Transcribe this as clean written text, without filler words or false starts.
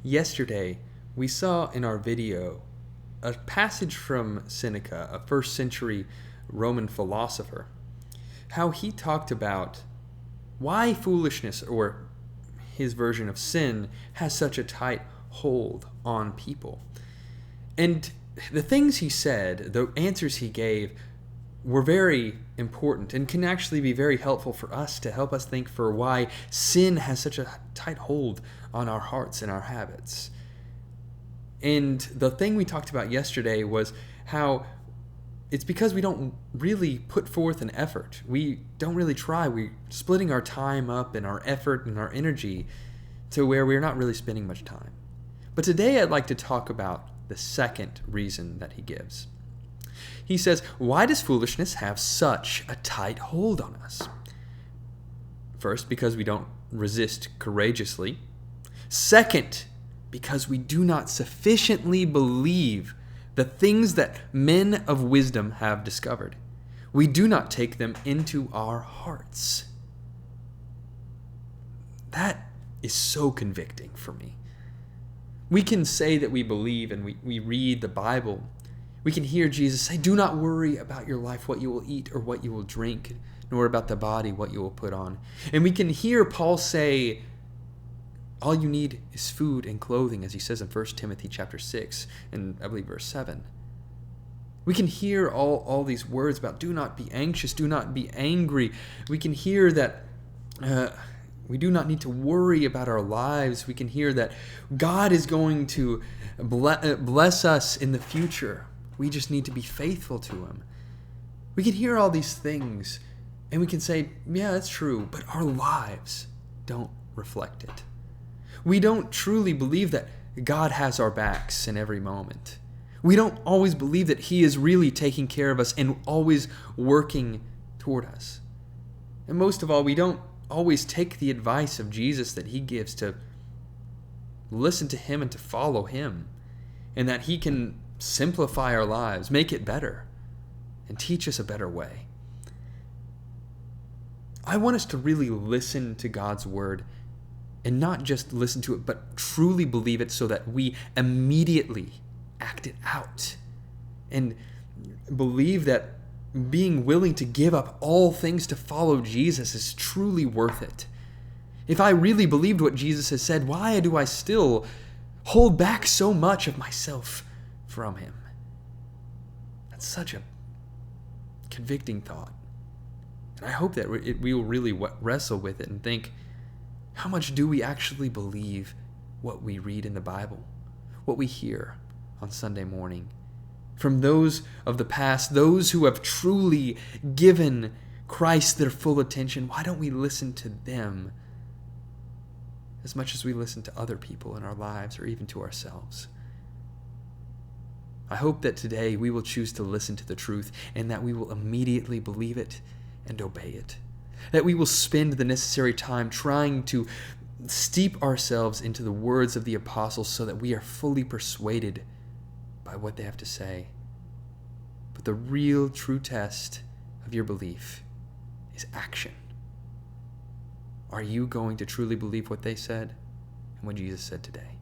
Yesterday, we saw in our video a passage from Seneca, a first century Roman philosopher, how he talked about why foolishness, or his version of sin, has such a tight hold on people. And the things he said, the answers he gave, were very important and can actually be very helpful for us to help us think for why sin has such a tight hold on our hearts and our habits. And the thing we talked about yesterday was how it's because we don't really put forth an effort. We don't really try. We're splitting our time up and our effort and our energy to where we're not really spending much time. But today I'd like to talk about the second reason that he gives. He says, why does foolishness have such a tight hold on us? First, because we don't resist courageously. Second, because we do not sufficiently believe the things that men of wisdom have discovered. We do not take them into our hearts. That is so convicting for me. We can say that we believe and we read the Bible. We can hear Jesus say, do not worry about your life, what you will eat or what you will drink, nor about the body, what you will put on. And we can hear Paul say, all you need is food and clothing, as he says in 1 Timothy chapter 6, and I believe verse 7. We can hear all these words about do not be anxious, do not be angry. We can hear that we do not need to worry about our lives. We can hear that God is going to bless us in the future. We just need to be faithful to him. We can hear all these things and we can say, yeah, that's true, but our lives don't reflect it. We don't truly believe that God has our backs in every moment. We don't always believe that he is really taking care of us and always working toward us. And most of all, we don't always take the advice of Jesus that he gives to listen to him and to follow him, and that he can simplify our lives, make it better, and teach us a better way. I want us to really listen to God's word and not just listen to it, but truly believe it so that we immediately act it out and believe that being willing to give up all things to follow Jesus is truly worth it. If I really believed what Jesus has said, why do I still hold back so much of myself from him? That's such a convicting thought. And I hope that we will really wrestle with it and think, how much do we actually believe what we read in the Bible, what we hear on Sunday morning from those of the past, those who have truly given Christ their full attention? Why don't we listen to them as much as we listen to other people in our lives or even to ourselves? I hope that today we will choose to listen to the truth and that we will immediately believe it and obey it. That we will spend the necessary time trying to steep ourselves into the words of the apostles so that we are fully persuaded by what they have to say. But the real true test of your belief is action. Are you going to truly believe what they said and what Jesus said today?